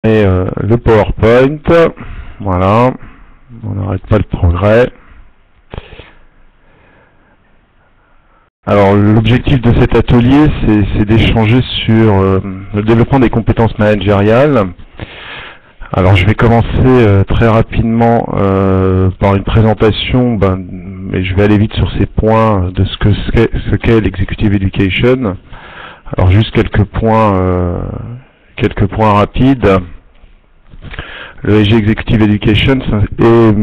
Et le PowerPoint, voilà, on n'arrête pas le progrès. Alors l'objectif de cet atelier, c'est d'échanger sur le développement des compétences managériales. Alors je vais commencer très rapidement par une présentation, mais je vais aller vite sur ces points de ce qu'est l'Executive Education. Alors juste quelques points rapides. Le EG Executive Education est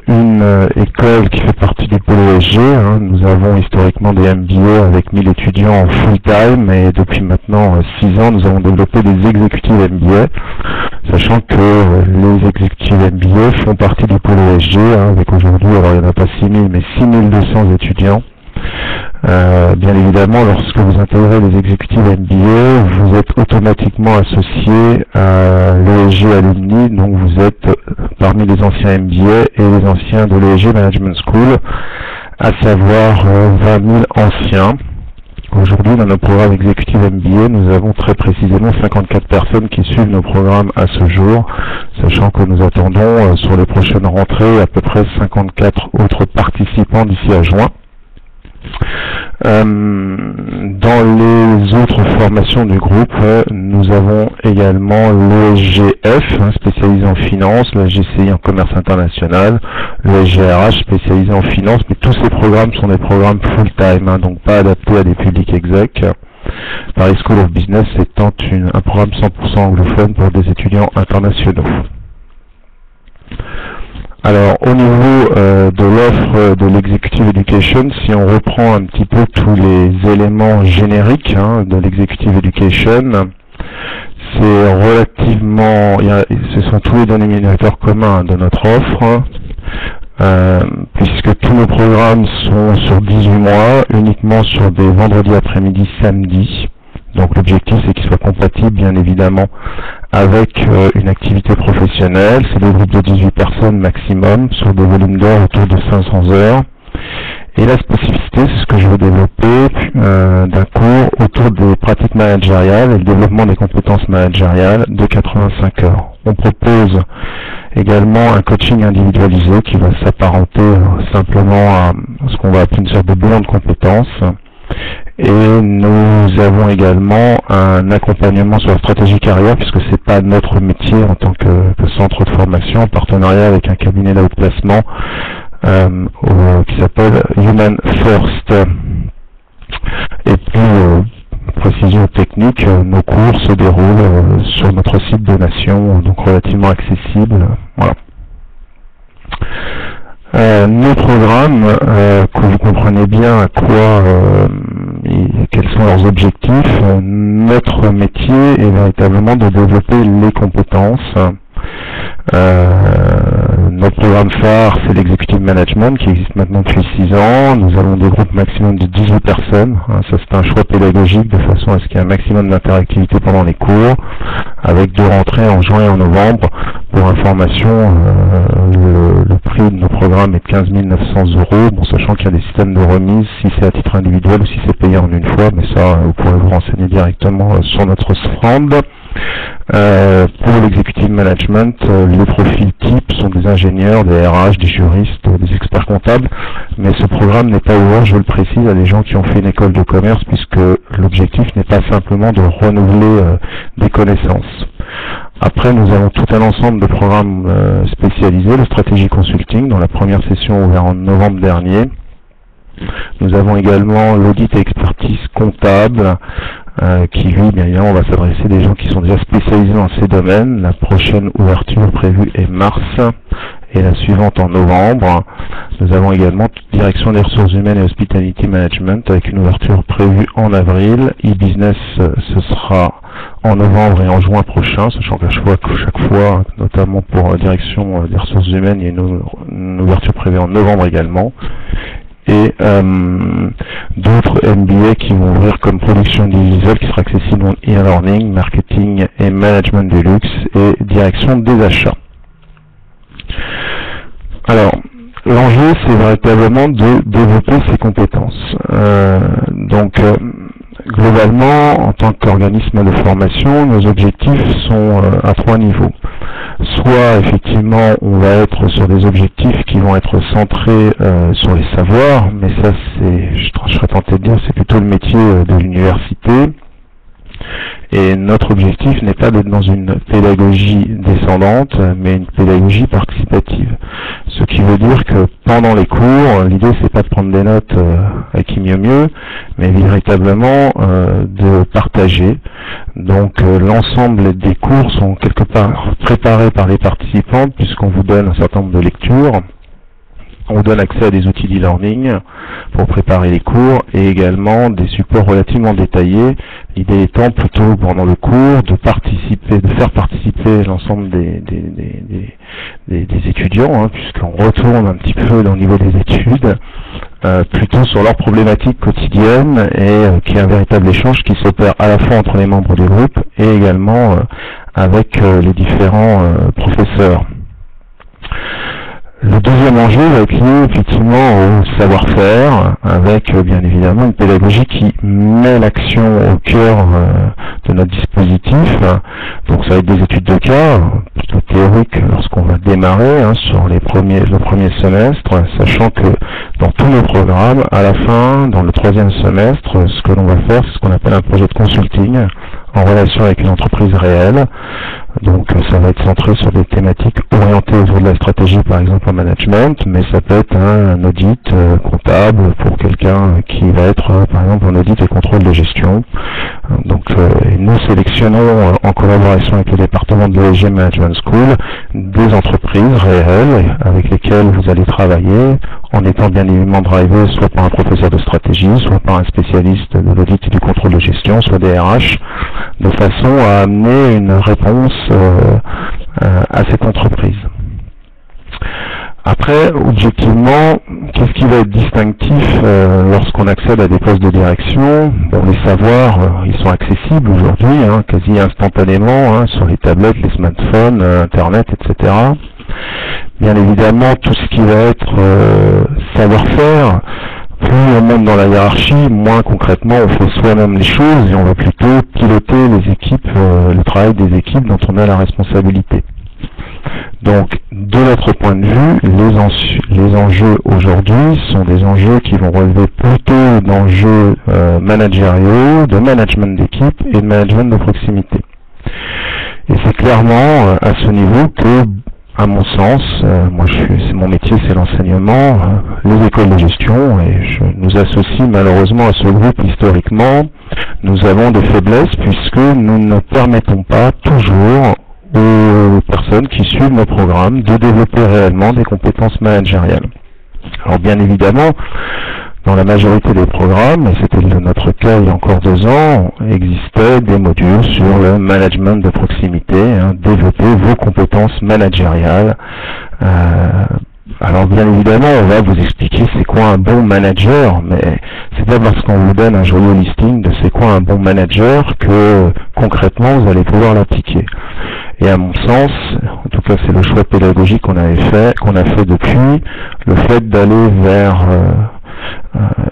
une école qui fait partie du pôle ESG. Nous avons historiquement des MBA avec 1000 étudiants en full-time et depuis maintenant 6 ans, nous avons développé des Executive MBA, sachant que les Executive MBA font partie du pôle ESG, avec aujourd'hui, alors il n'y en a pas 6000, mais 6200 étudiants. Bien évidemment, lorsque vous intégrez les Executive MBA, vous êtes automatiquement associé à l'ESG Alumni, donc vous êtes parmi les anciens MBA et les anciens de l'ESG Management School, à savoir 20 000 anciens. Aujourd'hui, dans nos programmes Executive MBA, nous avons très précisément 54 personnes qui suivent nos programmes à ce jour, sachant que nous attendons sur les prochaines rentrées à peu près 54 autres participants d'ici à juin. Dans les autres formations du groupe, nous avons également l'ESGF, spécialisé en finance, le GCI en commerce international, le SGRH spécialisé en finance, mais tous ces programmes sont des programmes full-time, donc pas adaptés à des publics exec. Paris School of Business étant un programme 100% anglophone pour des étudiants internationaux. Alors, au niveau de l'offre de l'Executive Education, si on reprend un petit peu tous les éléments génériques de l'Executive Education, c'est relativement, ce sont tous les dénominateurs communs de notre offre, puisque tous nos programmes sont sur 18 mois, uniquement sur des vendredis après-midi, samedi. Donc l'objectif c'est qu'ils soient compatibles bien évidemment avec une activité professionnelle. C'est des groupes de 18 personnes maximum sur des volumes d'heures autour de 500 heures. Et la spécificité, c'est ce que je veux développer d'un cours autour des pratiques managériales et le développement des compétences managériales de 85 heures. On propose également un coaching individualisé qui va s'apparenter simplement à ce qu'on va appeler une sorte de bilan de compétences. Et nous avons également un accompagnement sur la stratégie carrière, puisque c'est pas notre métier en tant que centre de formation, en partenariat avec un cabinet d'outplacement qui s'appelle Human First. Et puis, précision technique, nos cours se déroulent sur notre site de Nation, donc relativement accessible. Voilà. Nos programmes, que vous comprenez bien à quoi quels sont leurs objectifs, notre métier est véritablement de développer les compétences. Notre programme phare, c'est l'Executive Management qui existe maintenant depuis 6 ans. Nous avons des groupes maximum de 18 personnes. Ça, c'est un choix pédagogique de façon à ce qu'il y ait un maximum d'interactivité pendant les cours, avec 2 rentrées en juin et en novembre. Pour information, le prix de nos programmes est de 15 900 €, bon, sachant qu'il y a des systèmes de remise si c'est à titre individuel ou si c'est payé en une fois, mais ça, vous pourrez vous renseigner directement sur notre stand. Pour l'executive management, les profils types sont des ingénieurs, des RH, des juristes, des experts comptables, mais ce programme n'est pas ouvert, je le précise, à des gens qui ont fait une école de commerce, puisque l'objectif n'est pas simplement de renouveler des connaissances. Après, nous avons tout un ensemble de programmes spécialisés, le Strategy Consulting, dont la première session ouverte en novembre dernier. Nous avons également l'audit et expertise comptable, qui lui, bien évidemment, va s'adresser à des gens qui sont déjà spécialisés dans ces domaines. La prochaine ouverture prévue est mars et la suivante en novembre. Nous avons également direction des ressources humaines et hospitality management avec une ouverture prévue en avril. E-business, ce sera en novembre et en juin prochain, sachant qu'à chaque fois, notamment pour direction des ressources humaines, il y a une ouverture prévue en novembre également. Et d'autres MBA qui vont ouvrir comme production individuelle qui sera accessible en e-learning, marketing et management du luxe et direction des achats. Alors, l'enjeu c'est véritablement de développer ces compétences. Donc, Globalement, en tant qu'organisme de formation, nos objectifs sont à 3 niveaux. Soit, effectivement, on va être sur des objectifs qui vont être centrés sur les savoirs, mais ça, je serais tenté de dire, c'est plutôt le métier de l'université. Et notre objectif n'est pas d'être dans une pédagogie descendante, mais une pédagogie participative. Ce qui veut dire que pendant les cours, l'idée c'est pas de prendre des notes à qui mieux, mais véritablement de partager. Donc l'ensemble des cours sont quelque part préparés par les participants, puisqu'on vous donne un certain nombre de lectures. On vous donne accès à des outils d'e-learning pour préparer les cours et également des supports relativement détaillés. L'idée étant plutôt pendant le cours de faire participer l'ensemble des étudiants, puisqu'on retourne un petit peu au niveau des études, plutôt sur leurs problématiques quotidiennes et qu'il y ait un véritable échange qui s'opère à la fois entre les membres du groupe et également avec les différents professeurs. Le deuxième enjeu va être lié effectivement au savoir-faire, avec bien évidemment une pédagogie qui met l'action au cœur de notre dispositif. Donc ça va être des études de cas, plutôt théoriques lorsqu'on va démarrer sur le premier semestre, sachant que dans tous nos programmes, à la fin, dans le 3e semestre, ce que l'on va faire, c'est ce qu'on appelle un projet de consulting en relation avec une entreprise réelle. Donc ça va être centré sur des thématiques orientées autour de la stratégie, par exemple en management, mais ça peut être un audit comptable pour quelqu'un qui va être par exemple en audit et contrôle de gestion. Donc nous sélectionnons en collaboration avec le département de l'ESG Management School des entreprises réelles avec lesquelles vous allez travailler en étant bien évidemment drivé soit par un professeur de stratégie, soit par un spécialiste de l'audit et du contrôle de gestion, soit des RH, de façon à amener une réponse à cette entreprise. Après, objectivement, qu'est-ce qui va être distinctif lorsqu'on accède à des postes de direction? Bon, les savoirs, ils sont accessibles aujourd'hui, quasi instantanément, sur les tablettes, les smartphones, Internet, etc. Bien évidemment, tout ce qui va être savoir-faire, plus on monte dans la hiérarchie, moins concrètement on fait soi-même les choses et on va plutôt piloter les équipes, le travail des équipes dont on a la responsabilité. Donc, de notre point de vue, les enjeux aujourd'hui sont des enjeux qui vont relever plutôt d'enjeux managériaux, de management d'équipe et de management de proximité. Et c'est clairement à ce niveau que, à mon sens, mon métier c'est l'enseignement, les écoles de gestion, et je nous associe malheureusement à ce groupe historiquement. Nous avons des faiblesses puisque nous ne permettons pas toujours aux personnes qui suivent nos programmes de développer réellement des compétences managériales. Alors bien évidemment, dans la majorité des programmes, et c'était notre cas il y a encore 2 ans, existaient des modules sur le management de proximité, développer vos compétences managériales. Alors bien évidemment, on va vous expliquer c'est quoi un bon manager, mais c'est pas parce qu'on vous donne un joli listing de c'est quoi un bon manager que concrètement vous allez pouvoir l'appliquer. Et à mon sens, en tout cas c'est le choix pédagogique qu'on a fait depuis, le fait d'aller vers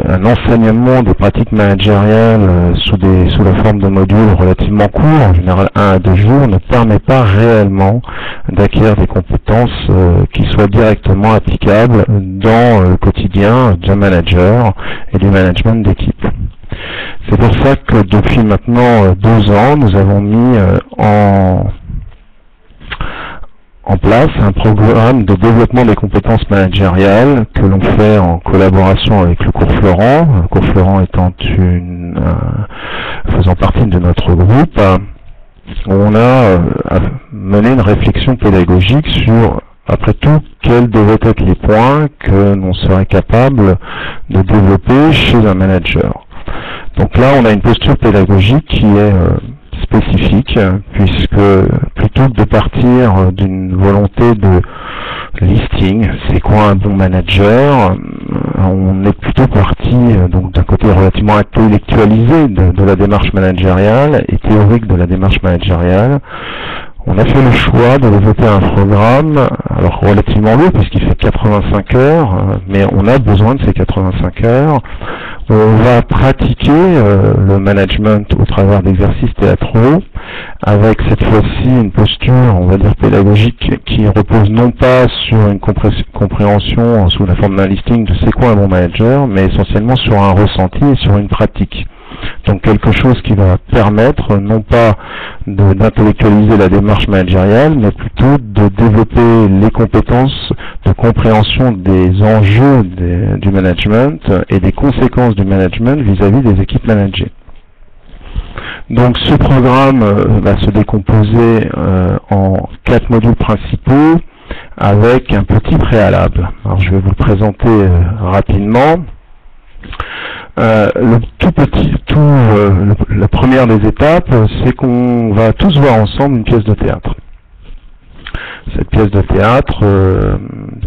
un enseignement des pratiques managériales sous la forme de modules relativement courts, en général 1 à 2 jours, ne permet pas réellement d'acquérir des compétences qui soient directement applicables dans le quotidien d'un manager et du management d'équipe. C'est pour ça que depuis maintenant 2 ans, nous avons mis en place un programme de développement des compétences managériales que l'on fait en collaboration avec le cours Florent, le cours Florent étant faisant partie de notre groupe. On a mené une réflexion pédagogique sur, après tout, quels devaient être les points que l'on serait capable de développer chez un manager. Donc là, on a une posture pédagogique qui est spécifique, puisque plutôt que de partir d'une volonté de listing, c'est quoi un bon manager, on est plutôt parti donc d'un côté relativement intellectualisé de la démarche managériale et théorique de la démarche managériale. On a fait le choix de développer un programme, alors relativement lourd puisqu'il fait 85 heures, mais on a besoin de ces 85 heures, On va pratiquer le management au travers d'exercices théâtraux, avec cette fois-ci une posture, on va dire, pédagogique qui repose non pas sur une compréhension sous la forme d'un listing de c'est quoi un bon manager, mais essentiellement sur un ressenti et sur une pratique. Donc quelque chose qui va permettre non pas d'intellectualiser la démarche managériale, mais plutôt de développer les compétences de compréhension des enjeux du management et des conséquences du management vis-à-vis des équipes managées. Donc ce programme va se décomposer en 4 modules principaux avec un petit préalable. Alors je vais vous le présenter rapidement. La première des étapes, c'est qu'on va tous voir ensemble une pièce de théâtre. Cette pièce de théâtre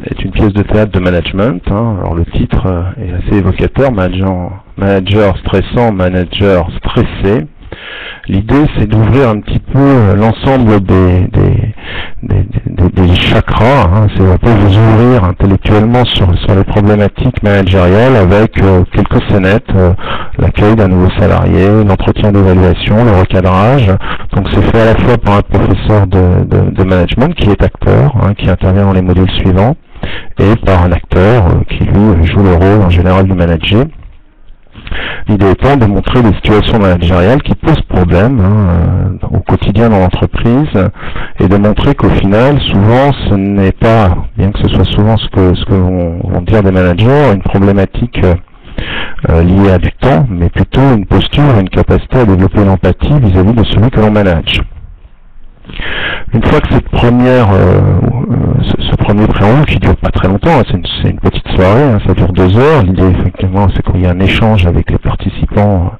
est une pièce de théâtre de management. Alors le titre est assez évocateur, manager stressant, manager stressé. L'idée, c'est d'ouvrir un petit peu l'ensemble des chakras, c'est un peu vous ouvrir intellectuellement sur les problématiques managériales avec quelques scénettes, l'accueil d'un nouveau salarié, l'entretien d'évaluation, le recadrage. Donc c'est fait à la fois par un professeur de management qui est acteur, qui intervient dans les modules suivants, et par un acteur qui lui joue le rôle en général du manager. L'idée étant de montrer des situations managériales qui posent problème au quotidien dans l'entreprise et de montrer qu'au final, souvent, ce n'est pas, bien que ce soit souvent ce que vont dire des managers, une problématique liée à du temps, mais plutôt une posture, une capacité à développer l'empathie vis-à-vis de celui que l'on manage. Une fois que ce premier préambule, qui dure pas très longtemps, c'est une petite soirée, ça dure 2 heures, l'idée effectivement c'est qu'il y a un échange avec les participants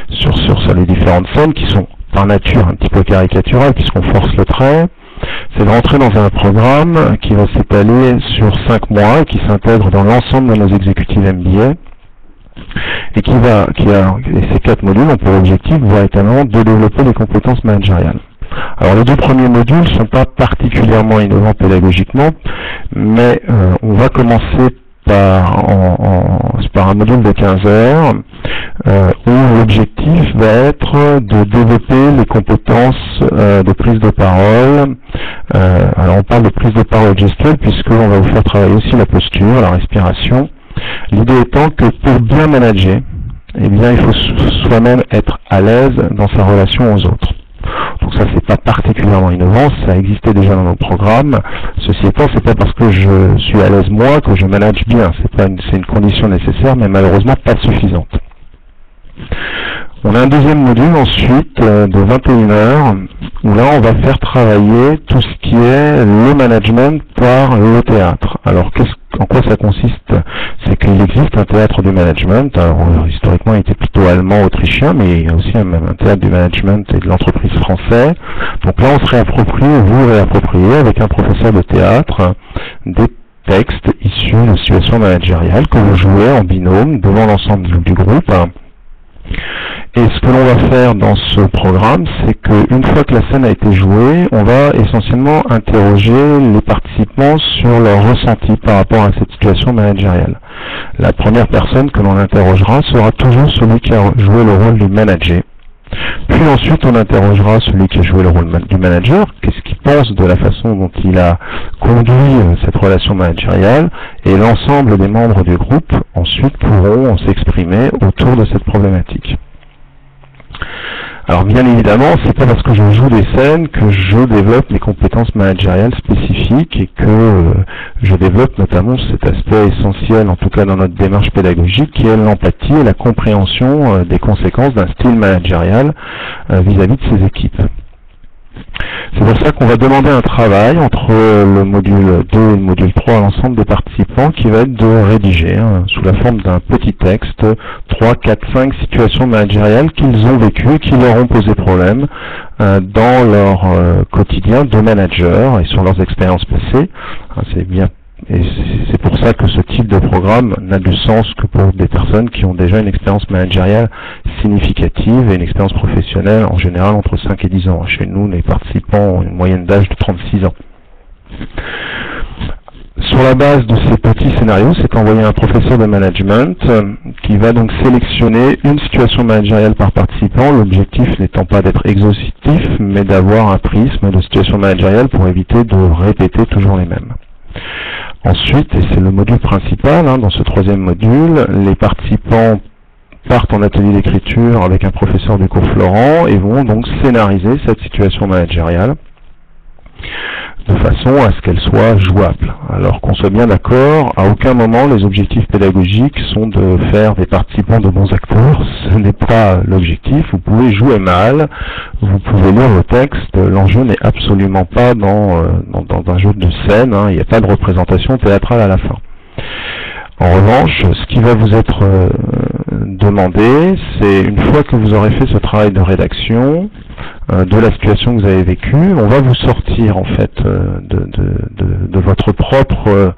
sur les différentes scènes qui sont par nature un petit peu caricaturales puisqu'on force le trait, c'est de rentrer dans un programme qui va s'étaler sur 5 mois et qui s'intègre dans l'ensemble de nos exécutifs MBA et ces 4 modules ont pour objectif véritablement de développer les compétences managériales. Alors les 2 premiers modules ne sont pas particulièrement innovants pédagogiquement, mais on va commencer par un module de 15 heures où l'objectif va être de développer les compétences de prise de parole. Alors on parle de prise de parole gestuelle puisqu'on va vous faire travailler aussi la posture, la respiration. L'idée étant que pour bien manager, eh bien, il faut soi-même être à l'aise dans sa relation aux autres. Donc ça, c'est pas particulièrement innovant, ça existait déjà dans nos programmes. Ceci étant, c'est pas parce que je suis à l'aise moi que je manage bien. C'est une condition nécessaire, mais malheureusement pas suffisante. On a un deuxième module ensuite de 21 heures où là on va faire travailler tout ce qui est le management par le théâtre. Alors en quoi ça consiste? C'est qu'il existe un théâtre du management. Alors historiquement il était plutôt allemand, autrichien, mais il y a aussi un théâtre du management et de l'entreprise français. Donc là on se réapproprie, vous réappropriez avec un professeur de théâtre des textes issus de situations managériales que vous jouez en binôme devant l'ensemble du groupe. Et ce que l'on va faire dans ce programme, c'est qu'une fois que la scène a été jouée, on va essentiellement interroger les participants sur leur ressenti par rapport à cette situation managériale. La première personne que l'on interrogera sera toujours celui qui a joué le rôle du manager. Puis ensuite, on interrogera celui qui a joué le rôle du manager, qu'est-ce qu'il pense de la façon dont il a conduit cette relation managériale, et l'ensemble des membres du groupe ensuite pourront s'exprimer autour de cette problématique. Alors bien évidemment, c'est pas parce que je joue des scènes que je développe mes compétences managériales spécifiques et que je développe notamment cet aspect essentiel, en tout cas dans notre démarche pédagogique, qui est l'empathie et la compréhension des conséquences d'un style managérial vis-à-vis de ses équipes. C'est pour ça qu'on va demander un travail entre le module 2 et le module 3 à l'ensemble des participants qui va être de rédiger sous la forme d'un petit texte 3, 4, 5 situations managériales qu'ils ont vécues et qui leur ont posé problème dans leur quotidien de manager et sur leurs expériences passées. C'est bien. Et c'est pour ça que ce type de programme n'a du sens que pour des personnes qui ont déjà une expérience managériale significative et une expérience professionnelle en général entre 5 et 10 ans. Chez nous, les participants ont une moyenne d'âge de 36 ans. Sur la base de ces petits scénarios, c'est envoyé un professeur de management qui va donc sélectionner une situation managériale par participant, l'objectif n'étant pas d'être exhaustif, mais d'avoir un prisme de situation managériale pour éviter de répéter toujours les mêmes. Ensuite, et c'est le module principal, dans ce troisième module, les participants partent en atelier d'écriture avec un professeur du cours Florent et vont donc scénariser cette situation managériale de façon à ce qu'elle soit jouable. Alors qu'on soit bien d'accord, à aucun moment les objectifs pédagogiques sont de faire des participants de bons acteurs, ce n'est pas l'objectif, vous pouvez jouer mal, vous pouvez lire le texte, l'enjeu n'est absolument pas dans un jeu de scène, il n'y a pas de représentation théâtrale à la fin. En revanche, ce qui va vous être demandé, c'est une fois que vous aurez fait ce travail de rédaction de la situation que vous avez vécue, on va vous sortir en fait de votre propre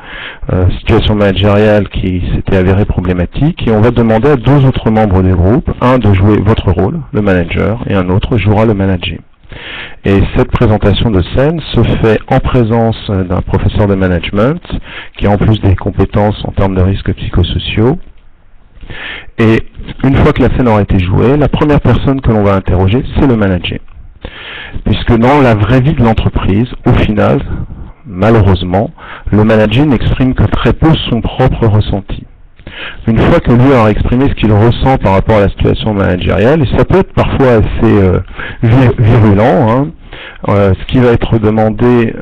situation managériale qui s'était avérée problématique et on va demander à deux autres membres du groupe, un de jouer votre rôle, le manager, et un autre jouera le manager. Et cette présentation de scène se fait en présence d'un professeur de management qui a en plus des compétences en termes de risques psychosociaux. Et une fois que la scène aura été jouée, la première personne que l'on va interroger, c'est le manager. Puisque dans la vraie vie de l'entreprise, au final, malheureusement, le manager n'exprime que très peu son propre ressenti. Une fois que lui aura exprimé ce qu'il ressent par rapport à la situation managériale, et ça peut être parfois assez virulent, ce qui va être demandé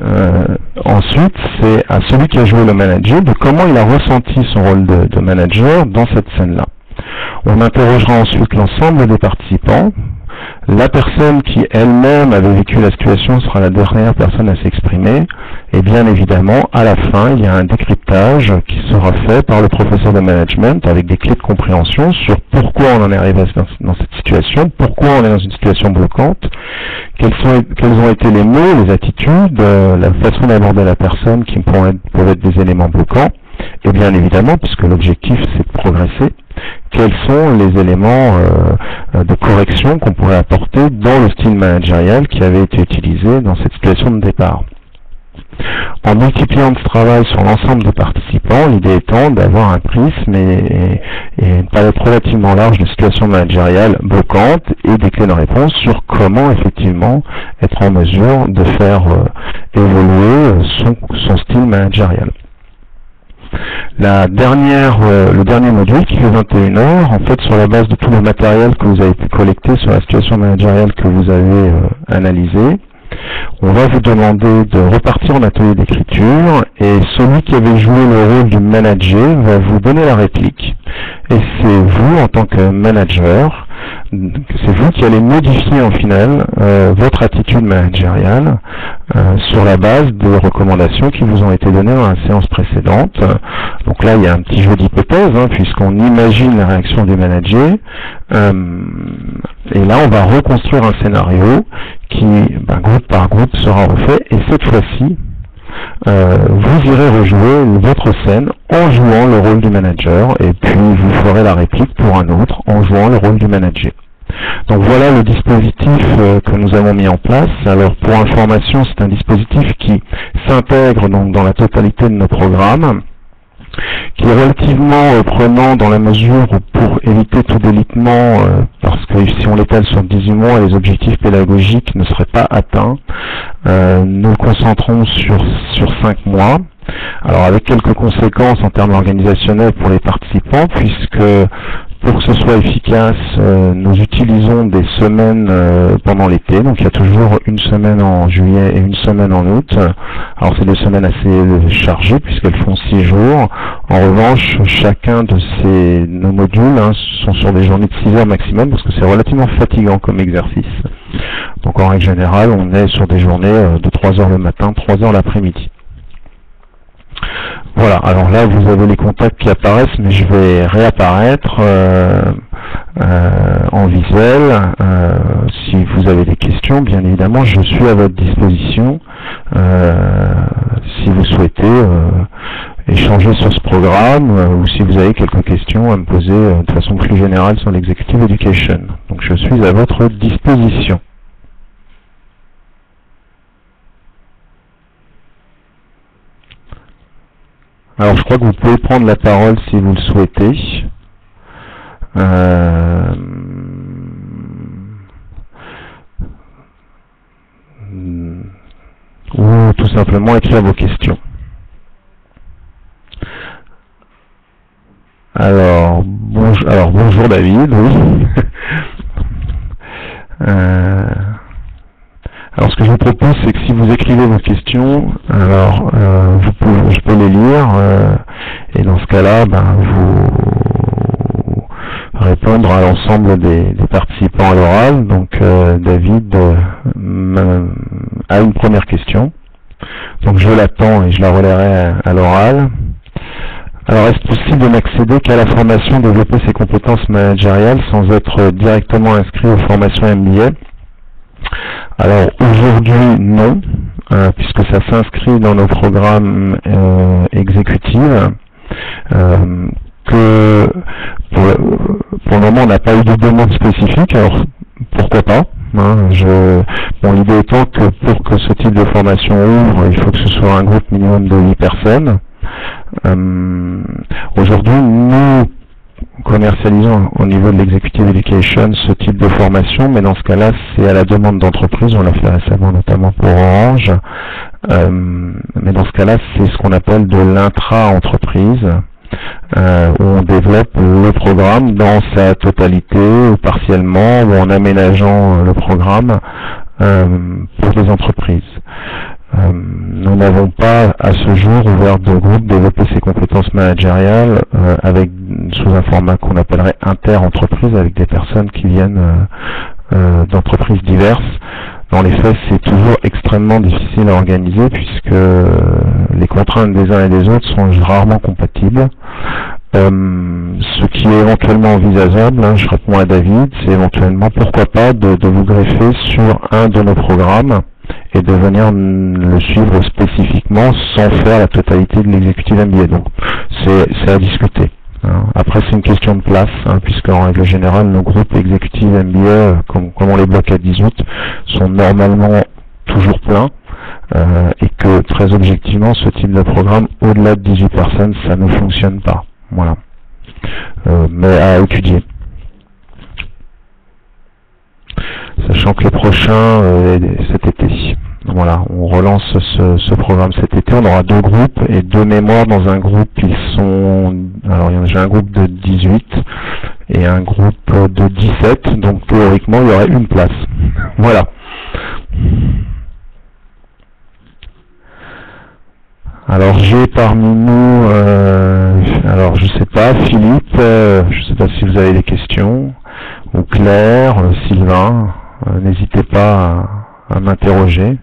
ensuite, c'est à celui qui a joué le manager de comment il a ressenti son rôle de manager dans cette scène-là. On interrogera ensuite l'ensemble des participants. La personne qui elle-même avait vécu la situation sera la dernière personne à s'exprimer. Et bien évidemment, à la fin, il y a un décryptage qui sera fait par le professeur de management avec des clés de compréhension sur pourquoi on en est arrivé dans cette situation, pourquoi on est dans une situation bloquante, quels ont été les mots, les attitudes, la façon d'aborder la personne qui peuvent être des éléments bloquants. Et bien évidemment, puisque l'objectif c'est de progresser, quels sont les éléments de correction qu'on pourrait apporter dans le style managérial qui avait été utilisé dans cette situation de départ. En multipliant ce travail sur l'ensemble des participants, l'idée étant d'avoir un prisme et une palette relativement large de situations managériales bloquantes et des clés de réponse sur comment effectivement être en mesure de faire évoluer son style managérial. Le dernier module qui fait 21 heures, en fait sur la base de tout le matériel que vous avez pu collecter sur la situation managériale que vous avez analysée, on va vous demander de repartir en atelier d'écriture et celui qui avait joué le rôle du manager va vous donner la réplique. Et c'est vous, en tant que manager, c'est vous qui allez modifier en final votre attitude managériale sur la base des recommandations qui vous ont été données dans la séance précédente. Donc là, il y a un petit jeu d'hypothèse, puisqu'on imagine la réaction du manager. Et là, on va reconstruire un scénario qui, groupe par groupe, sera refait. Et cette fois-ci, vous irez rejouer votre scène en jouant le rôle du manager et puis vous ferez la réplique pour un autre en jouant le rôle du manager. Donc voilà le dispositif que nous avons mis en place. Alors pour information, c'est un dispositif qui s'intègre donc dans la totalité de nos programmes, qui est relativement prenant dans la mesure où pour éviter tout délitement, parce que si on l'étale sur 18 mois, les objectifs pédagogiques ne seraient pas atteints, nous le concentrons sur 5 mois. Alors avec quelques conséquences en termes organisationnels pour les participants, puisque pour que ce soit efficace, nous utilisons des semaines pendant l'été, donc il y a toujours une semaine en juillet et une semaine en août. Alors c'est des semaines assez chargées puisqu'elles font 6 jours. En revanche, chacun de nos modules sont sur des journées de 6 heures maximum parce que c'est relativement fatigant comme exercice. Donc en règle générale, on est sur des journées de 3 heures le matin, 3 heures l'après-midi. Voilà, alors là vous avez les contacts qui apparaissent, mais je vais réapparaître en visuel. Si vous avez des questions, bien évidemment, je suis à votre disposition si vous souhaitez échanger sur ce programme ou si vous avez quelques questions à me poser de façon plus générale sur l'Executive Education. Donc je suis à votre disposition. Alors je crois que vous pouvez prendre la parole si vous le souhaitez. Ou tout simplement écrire vos questions. Alors bonjour David, oui. Alors ce que je vous propose, c'est que si vous écrivez vos questions, alors je peux les lire, et dans ce cas-là, vous répondre à l'ensemble des participants à l'oral. Donc David a une première question. Donc je l'attends et je la relayerai à l'oral. Alors, est-ce possible de n'accéder qu'à la formation, développer ses compétences managériales sans être directement inscrit aux formations MBA? Alors, aujourd'hui, non, puisque ça s'inscrit dans nos programmes exécutifs, que pour le moment, on n'a pas eu de demande spécifique, alors pourquoi pas? L'idée étant que pour que ce type de formation ouvre, il faut que ce soit un groupe minimum de 8 personnes. Aujourd'hui, nous commercialisons au niveau de l'Executive Education ce type de formation, mais dans ce cas-là, c'est à la demande d'entreprise. On l'a fait récemment, notamment pour Orange. Mais dans ce cas-là, c'est ce qu'on appelle de l'intra-entreprise, où on développe le programme dans sa totalité ou partiellement, ou en aménageant le programme pour les entreprises. Nous n'avons pas à ce jour ouvert de groupe développer ses compétences managériales sous un format qu'on appellerait inter-entreprise, avec des personnes qui viennent d'entreprises diverses. Dans les faits, c'est toujours extrêmement difficile à organiser puisque les contraintes des uns et des autres sont rarement compatibles. Ce qui est éventuellement envisageable, je réponds à David, c'est éventuellement pourquoi pas de vous greffer sur un de nos programmes et de venir le suivre spécifiquement sans faire la totalité de l'exécutif MBA. Donc c'est à discuter. Après c'est une question de place, puisque en règle générale nos groupes exécutifs MBA, comme on les bloque à 18, sont normalement toujours pleins, et que très objectivement ce type de programme au-delà de 18 personnes ça ne fonctionne pas. Voilà. Mais à étudier. Sachant que les prochains cet été. Voilà, on relance ce programme cet été. On aura 2 groupes et 2 mémoires. Dans un groupe, j'ai un groupe de 18 et un groupe de 17. Donc théoriquement, il y aurait une place. Voilà. Alors j'ai parmi nous, je sais pas, Philippe, je sais pas si vous avez des questions, ou Claire, Sylvain, n'hésitez pas à m'interroger.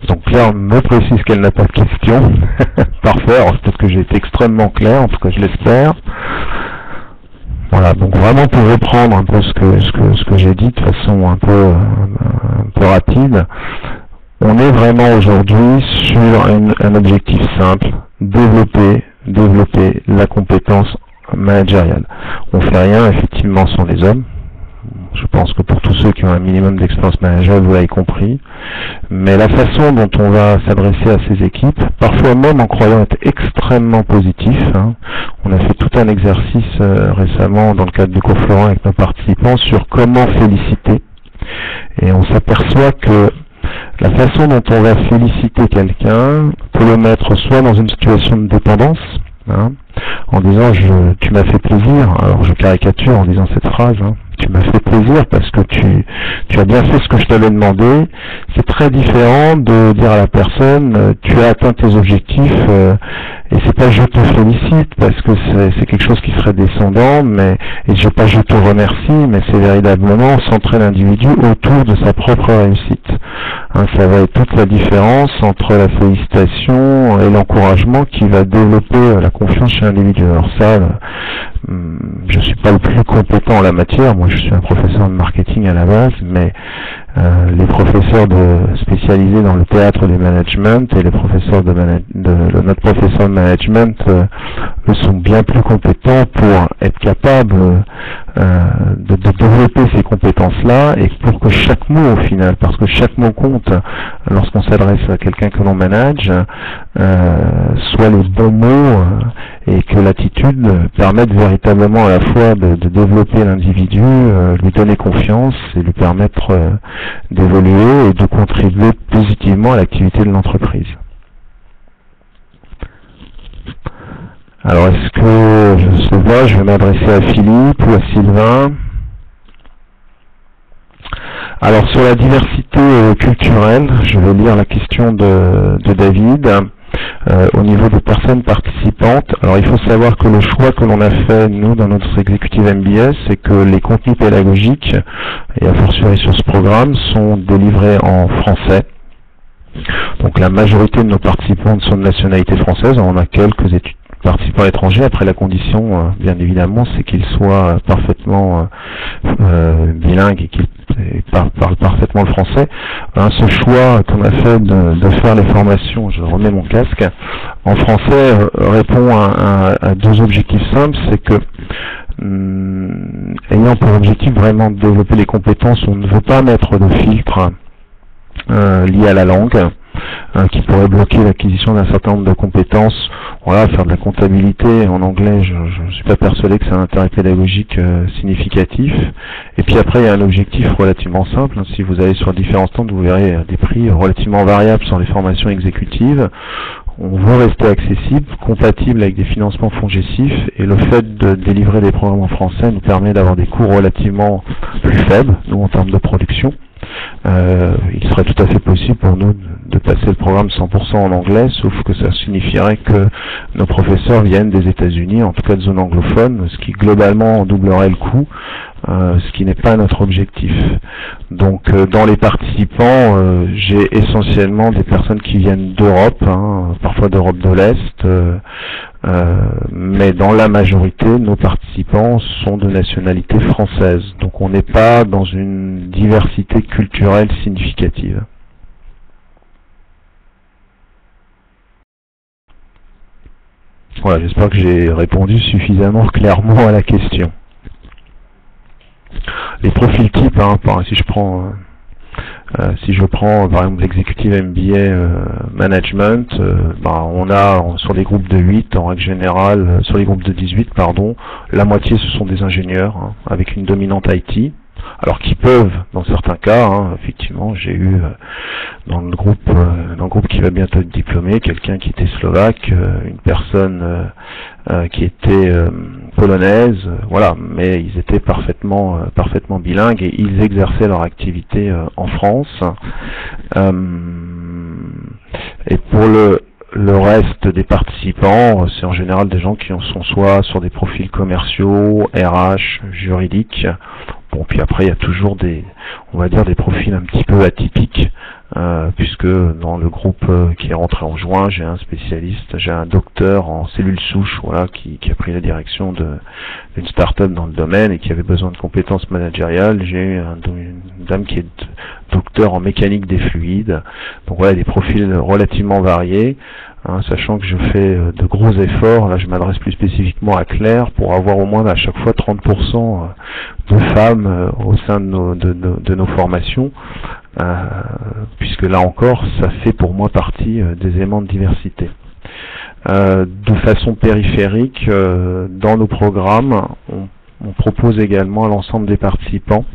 Donc Claire me précise qu'elle n'a pas de questions. Parfait, alors peut-être que j'ai été extrêmement clair, en tout cas je l'espère. Voilà, donc vraiment pour reprendre un peu ce que j'ai dit de façon un peu rapide, on est vraiment aujourd'hui sur un objectif simple, développer la compétence managériale. On fait rien effectivement sans les hommes. Je pense que pour tous ceux qui ont un minimum d'expérience managériale, vous l'avez compris. Mais la façon dont on va s'adresser à ces équipes, parfois même en croyant être extrêmement positif, on a fait tout un exercice récemment dans le cadre du cours Florent avec nos participants sur comment féliciter. Et on s'aperçoit que la façon dont on va féliciter quelqu'un peut le mettre soit dans une situation de dépendance, en disant tu m'as fait plaisir, alors je caricature en disant cette phrase, tu m'as fait plaisir parce que tu as bien fait ce que je t'avais demandé. C'est très différent de dire à la personne tu as atteint tes objectifs, et c'est pas je te félicite parce que c'est quelque chose qui serait descendant, et pas je te remercie, mais c'est véritablement centrer l'individu autour de sa propre réussite. Ça va être toute la différence entre la félicitation et l'encouragement qui va développer la confiance chez l'individu. Alors ça, je suis pas le plus compétent en la matière, moi je suis un professeur de marketing à la base, mais les professeurs spécialisés dans le théâtre du management et les professeurs notre professeur de management sont bien plus compétents pour être capables de développer ces compétences-là, et pour que chaque mot au final, parce que chaque mot compte lorsqu'on s'adresse à quelqu'un que l'on manage, soit les bons mots et que l'attitude permette véritablement à la fois de développer l'individu, lui donner confiance et lui permettre d'évoluer et de contribuer positivement à l'activité de l'entreprise. Alors, est-ce que je vais m'adresser à Philippe ou à Sylvain? Alors, sur la diversité culturelle, je vais lire la question de David. Au niveau des personnes participantes, alors il faut savoir que le choix que l'on a fait, nous, dans notre exécutif MBS, c'est que les contenus pédagogiques, et a fortiori sur ce programme, sont délivrés en français. Donc la majorité de nos participants sont de nationalité française. On a quelques participants étrangers. Après, la condition, bien évidemment, c'est qu'ils soient parfaitement bilingues et qu'ils parlent parfaitement le français. Ce choix qu'on a fait de faire les formations, je remets mon casque, en français répond à deux objectifs simples. C'est que, ayant pour objectif vraiment de développer les compétences, on ne veut pas mettre de filtre lié à la langue, qui pourrait bloquer l'acquisition d'un certain nombre de compétences. Voilà, faire de la comptabilité en anglais, je ne suis pas persuadé que c'est un intérêt pédagogique significatif. Et puis après, il y a un objectif relativement simple. Si vous allez sur différents stands, vous verrez des prix relativement variables sur les formations exécutives. On veut rester accessible, compatible avec des financements FONGECIF, et le fait de délivrer des programmes en français nous permet d'avoir des coûts relativement plus faibles, nous, en termes de production. Il serait tout à fait possible pour nous de passer le programme 100% en anglais, sauf que ça signifierait que nos professeurs viennent des États-Unis, en tout cas de zone anglophone, ce qui globalement doublerait le coût, ce qui n'est pas notre objectif. Donc dans les participants, j'ai essentiellement des personnes qui viennent d'Europe, parfois d'Europe de l'Est, mais dans la majorité, nos participants sont de nationalité française. Donc on n'est pas dans une diversité culturelle significative. Voilà, j'espère que j'ai répondu suffisamment clairement à la question. Les profils types, si je prends par exemple l'executive MBA management, on a sur les groupes de 8, en règle générale, sur les groupes de 18, la moitié ce sont des ingénieurs, avec une dominante IT. Alors qui peuvent, dans certains cas, effectivement, j'ai eu dans le groupe qui va bientôt être diplômé, quelqu'un qui était slovaque, une personne qui était polonaise, voilà, mais ils étaient parfaitement bilingues et ils exerçaient leur activité en France. Et pour le reste des participants, c'est en général des gens qui sont soit sur des profils commerciaux, RH, juridiques. Bon, puis après, il y a toujours des profils un petit peu atypiques, puisque dans le groupe qui est rentré en juin, j'ai un spécialiste, j'ai un docteur en cellules souches, voilà, qui a pris la direction d'une start-up dans le domaine et qui avait besoin de compétences managériales. J'ai une dame qui est docteur en mécanique des fluides. Donc voilà, des profils relativement variés. Sachant que je fais de gros efforts, là je m'adresse plus spécifiquement à Claire, pour avoir au moins à chaque fois 30% de femmes au sein de nos formations, puisque là encore ça fait pour moi partie des éléments de diversité. De façon périphérique, dans nos programmes, on propose également à l'ensemble des participants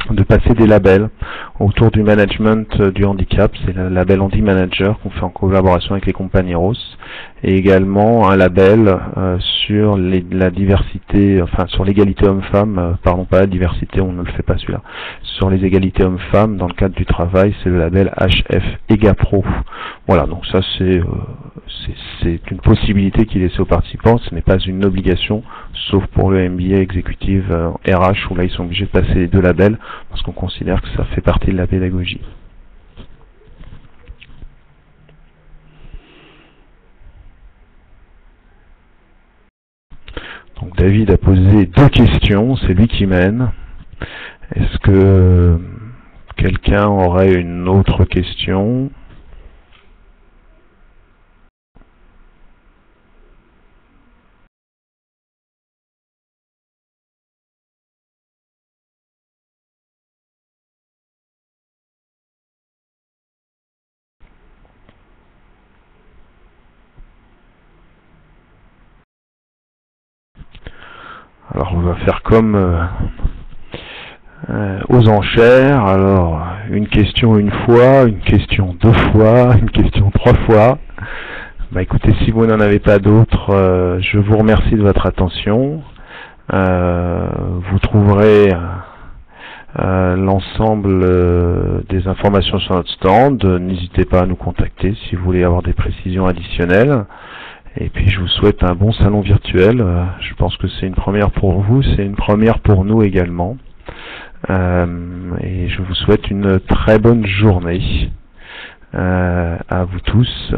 de passer des labels autour du management du handicap. C'est le label Handi Manager qu'on fait en collaboration avec les compagnies ROS, et également un label sur la diversité, sur l'égalité homme-femme, pas la diversité, on ne le fait pas celui-là, sur les égalités hommes-femmes dans le cadre du travail, c'est le label HF EGAPRO. Voilà, donc ça c'est une possibilité qui est laissée aux participants, ce n'est pas une obligation, sauf pour le MBA exécutif RH, où là ils sont obligés de passer les deux labels, parce qu'on considère que ça fait partie de la pédagogie. David a posé 2 questions, c'est lui qui mène. Est-ce que quelqu'un aurait une autre question ? Alors on va faire comme aux enchères. Alors une question une fois, une question 2 fois, une question 3 fois. Bah écoutez, si vous n'en avez pas d'autres, je vous remercie de votre attention. Vous trouverez l'ensemble des informations sur notre stand. N'hésitez pas à nous contacter si vous voulez avoir des précisions additionnelles. Et puis je vous souhaite un bon salon virtuel. Je pense que c'est une première pour vous, c'est une première pour nous également. Et je vous souhaite une très bonne journée à vous tous.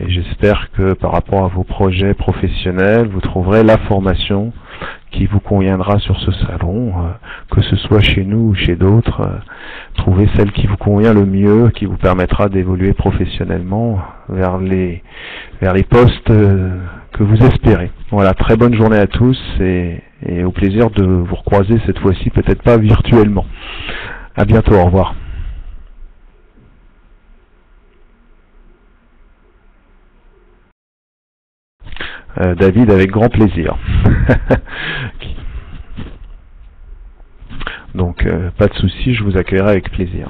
Et j'espère que par rapport à vos projets professionnels, vous trouverez la formation qui vous conviendra sur ce salon, que ce soit chez nous ou chez d'autres. Trouvez celle qui vous convient le mieux, qui vous permettra d'évoluer professionnellement vers les postes que vous espérez. Voilà, très bonne journée à tous et au plaisir de vous recroiser cette fois-ci, peut-être pas virtuellement. À bientôt, au revoir. David, avec grand plaisir. Donc, pas de souci, je vous accueillerai avec plaisir.